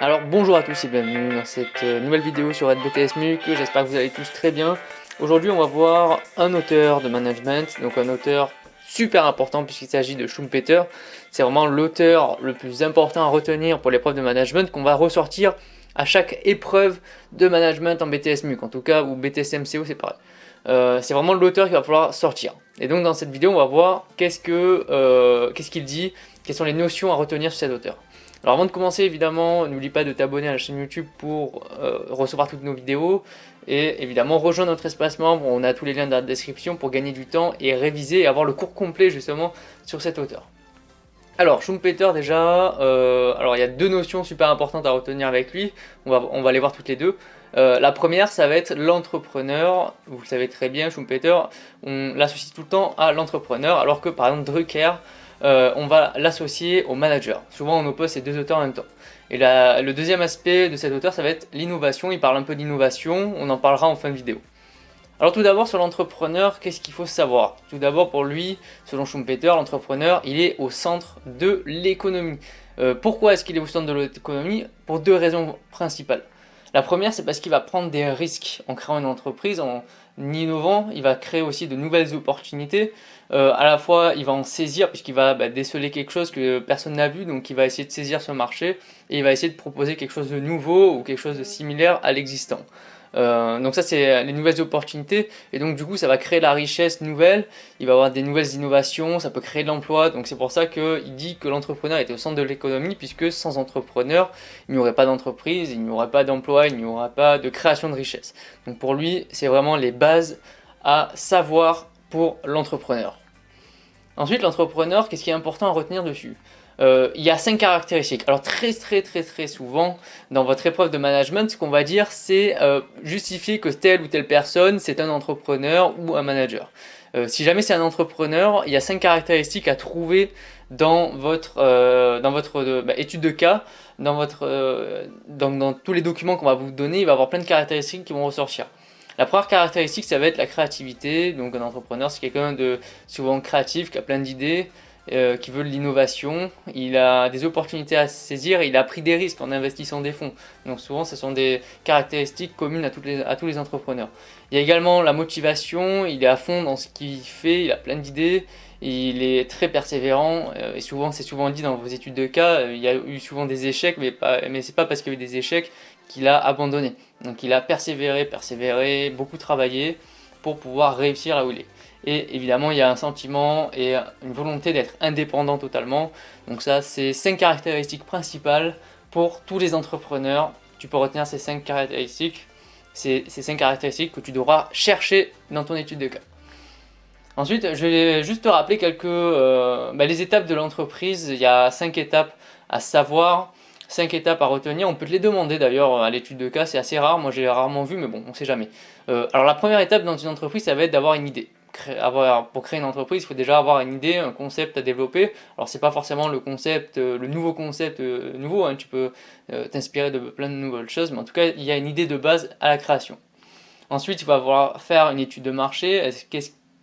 Alors bonjour à tous et bienvenue dans cette nouvelle vidéo sur RedBTS MUC, j'espère que vous allez tous très bien. Aujourd'hui on va voir un auteur de management, donc un auteur super important puisqu'il s'agit de Schumpeter. C'est vraiment l'auteur le plus important à retenir pour l'épreuve de management qu'on va ressortir à chaque épreuve de management en BTS MUC, en tout cas, ou BTS MCO c'est pareil. C'est vraiment l'auteur qu'il va falloir sortir. Et donc dans cette vidéo on va voir qu'est-ce qu'il dit, quelles sont les notions à retenir sur cet auteur. Alors avant de commencer, évidemment, n'oublie pas de t'abonner à la chaîne YouTube pour recevoir toutes nos vidéos et évidemment rejoindre notre espace membre, on a tous les liens dans la description pour gagner du temps et réviser et avoir le cours complet justement sur cet auteur. Alors Schumpeter déjà, alors il y a deux notions super importantes à retenir avec lui, on va les voir toutes les deux. La première, ça va être l'entrepreneur. Vous le savez très bien, Schumpeter, on l'associe tout le temps à l'entrepreneur, alors que par exemple Drucker, on va l'associer au manager. Souvent on oppose ces deux auteurs en même temps. Et le deuxième aspect de cet auteur, ça va être l'innovation. Il parle un peu d'innovation, on en parlera en fin de vidéo. Alors tout d'abord sur l'entrepreneur, qu'est-ce qu'il faut savoir? Tout d'abord pour lui, selon Schumpeter, l'entrepreneur, il est au centre de l'économie. Pourquoi est-ce qu'il est au centre de l'économie? Pour deux raisons principales. La première, c'est parce qu'il va prendre des risques en créant une entreprise, en innovant, il va créer aussi de nouvelles opportunités. À la fois, il va en saisir puisqu'il va déceler quelque chose que personne n'a vu, donc il va essayer de saisir ce marché et il va essayer de proposer quelque chose de nouveau ou quelque chose de similaire à l'existant. Donc ça c'est les nouvelles opportunités et donc du coup ça va créer la richesse nouvelle, il va avoir des nouvelles innovations, ça peut créer de l'emploi, donc c'est pour ça qu'il dit que l'entrepreneur est au centre de l'économie puisque sans entrepreneur il n'y aurait pas d'entreprise, il n'y aurait pas d'emploi, il n'y aurait pas de création de richesse. Donc pour lui c'est vraiment les bases à savoir pour l'entrepreneur. Ensuite l'entrepreneur, qu'est-ce qui est important à retenir dessus? Il y a 5 caractéristiques. Alors très souvent dans votre épreuve de management, ce qu'on va dire c'est justifier que telle ou telle personne c'est un entrepreneur ou un manager. Si jamais c'est un entrepreneur, il y a 5 caractéristiques à trouver dans votre étude de cas, dans tous les documents qu'on va vous donner, il va y avoir plein de caractéristiques qui vont ressortir. La première caractéristique, ça va être la créativité. Donc un entrepreneur, c'est quelqu'un de souvent créatif, qui a plein d'idées, qui veut de l'innovation, il a des opportunités à saisir, il a pris des risques en investissant des fonds. Donc souvent ce sont des caractéristiques communes à tous les entrepreneurs. Il y a également la motivation, il est à fond dans ce qu'il fait, il a plein d'idées, il est très persévérant et souvent c'est souvent dit dans vos études de cas, il y a eu souvent des échecs mais c'est pas parce qu'il y a eu des échecs qu'il a abandonné. Donc il a persévéré, beaucoup travaillé pour pouvoir réussir là où il est. Et évidemment, il y a un sentiment et une volonté d'être indépendant totalement. Donc ça, c'est 5 caractéristiques principales pour tous les entrepreneurs. Tu peux retenir ces 5 caractéristiques. Ces 5 caractéristiques que tu devras chercher dans ton étude de cas. Ensuite, je vais juste te rappeler les étapes de l'entreprise. Il y a 5 étapes à savoir. 5 étapes à retenir, on peut te les demander d'ailleurs à l'étude de cas, c'est assez rare, moi j'ai rarement vu mais bon, on sait jamais. Alors la première étape dans une entreprise, ça va être d'avoir une idée. Pour créer une entreprise, il faut déjà avoir une idée, un concept à développer. Alors c'est pas forcément le concept, le nouveau concept nouveau, hein. Tu peux t'inspirer de plein de nouvelles choses, mais en tout cas il y a une idée de base à la création. Ensuite il va falloir faire une étude de marché,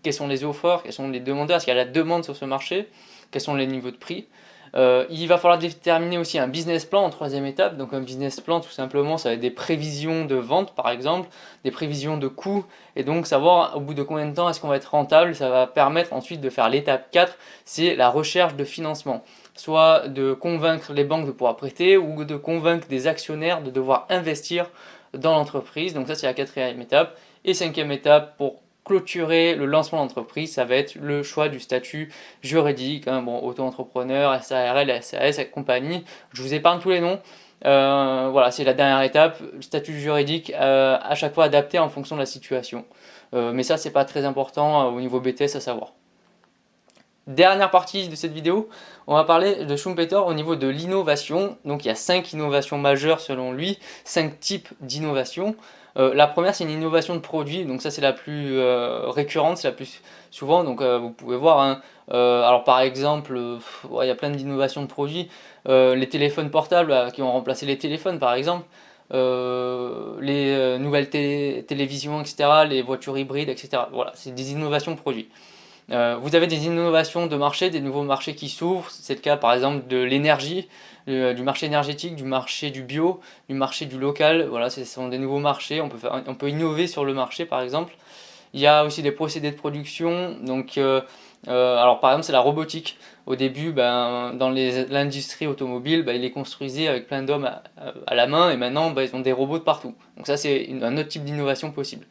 quels sont les offres, quels sont les demandeurs, est-ce qu'il y a la demande sur ce marché, quels sont les niveaux de prix. Il va falloir déterminer aussi un business plan en troisième étape. Donc un business plan tout simplement ça va être des prévisions de vente par exemple, des prévisions de coûts et donc savoir au bout de combien de temps est-ce qu'on va être rentable. Ça va permettre ensuite de faire l'étape 4, c'est la recherche de financement. Soit de convaincre les banques de pouvoir prêter ou de convaincre des actionnaires de devoir investir dans l'entreprise. Donc ça c'est la quatrième étape. Et cinquième étape pour clôturer le lancement d'entreprise, ça va être le choix du statut juridique, hein, bon, auto-entrepreneur, SARL, SAS, compagnie, je vous épargne tous les noms. Voilà, c'est la dernière étape, le statut juridique à chaque fois adapté en fonction de la situation. Mais ça, c'est pas très important au niveau BTS à savoir. Dernière partie de cette vidéo, on va parler de Schumpeter au niveau de l'innovation. Donc il y a 5 innovations majeures selon lui, 5 types d'innovation. La première c'est une innovation de produit, donc ça c'est la plus récurrente, c'est la plus souvent, donc vous pouvez voir, hein, alors par exemple, il y a plein d'innovations de produits, les téléphones portables qui ont remplacé les téléphones par exemple, les nouvelles télévisions, etc., les voitures hybrides, etc. Voilà, c'est des innovations de produits. Vous avez des innovations de marché, des nouveaux marchés qui s'ouvrent, c'est le cas par exemple de l'énergie, du marché énergétique, du marché du bio, du marché du local, voilà, ce sont des nouveaux marchés, on peut innover sur le marché par exemple. Il y a aussi des procédés de production, donc alors par exemple c'est la robotique. Au début, ben, dans l'industrie automobile, ben, ils les construisaient avec plein d'hommes à la main et maintenant ben, ils ont des robots de partout. Donc ça c'est un autre type d'innovation possible.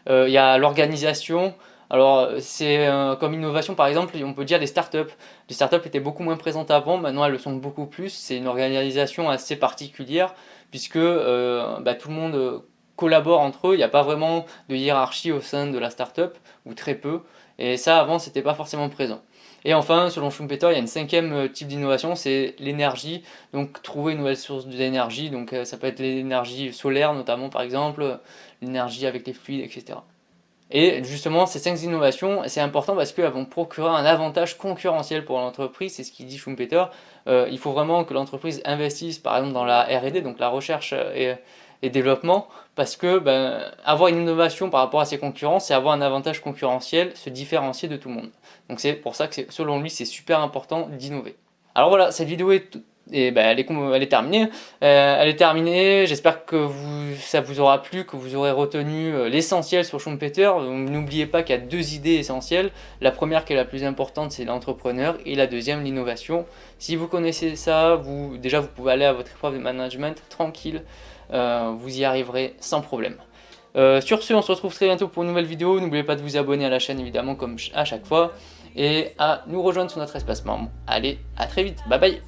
Il y a l'organisation. Alors, c'est comme innovation, par exemple, on peut dire les startups. Les startups étaient beaucoup moins présentes avant, maintenant elles le sont beaucoup plus. C'est une organisation assez particulière, puisque bah, tout le monde collabore entre eux. Il n'y a pas vraiment de hiérarchie au sein de la startup, ou très peu. Et ça, avant, c'était pas forcément présent. Et enfin, selon Schumpeter, il y a une cinquième type d'innovation, c'est l'énergie. Donc, trouver une nouvelle source d'énergie. Donc, ça peut être l'énergie solaire, notamment, par exemple, l'énergie avec les fluides, etc. Et justement, ces 5 innovations, c'est important parce qu'elles vont procurer un avantage concurrentiel pour l'entreprise, c'est ce qu'il dit Schumpeter. Il faut vraiment que l'entreprise investisse par exemple dans la R&D, donc la recherche et développement, parce que ben, avoir une innovation par rapport à ses concurrents, c'est avoir un avantage concurrentiel, se différencier de tout le monde. Donc c'est pour ça que selon lui, c'est super important d'innover. Alors voilà, cette vidéo elle est terminée. Elle est terminée. J'espère que ça vous aura plu, que vous aurez retenu l'essentiel sur Schumpeter. N'oubliez pas qu'il y a 2 idées essentielles. La première qui est la plus importante, c'est l'entrepreneur, et la deuxième, l'innovation. Si vous connaissez ça, déjà vous pouvez aller à votre épreuve de management tranquille. Vous y arriverez sans problème. Sur ce, on se retrouve très bientôt pour une nouvelle vidéo. N'oubliez pas de vous abonner à la chaîne évidemment comme à chaque fois, et à nous rejoindre sur notre espace membre. Allez, à très vite, bye bye.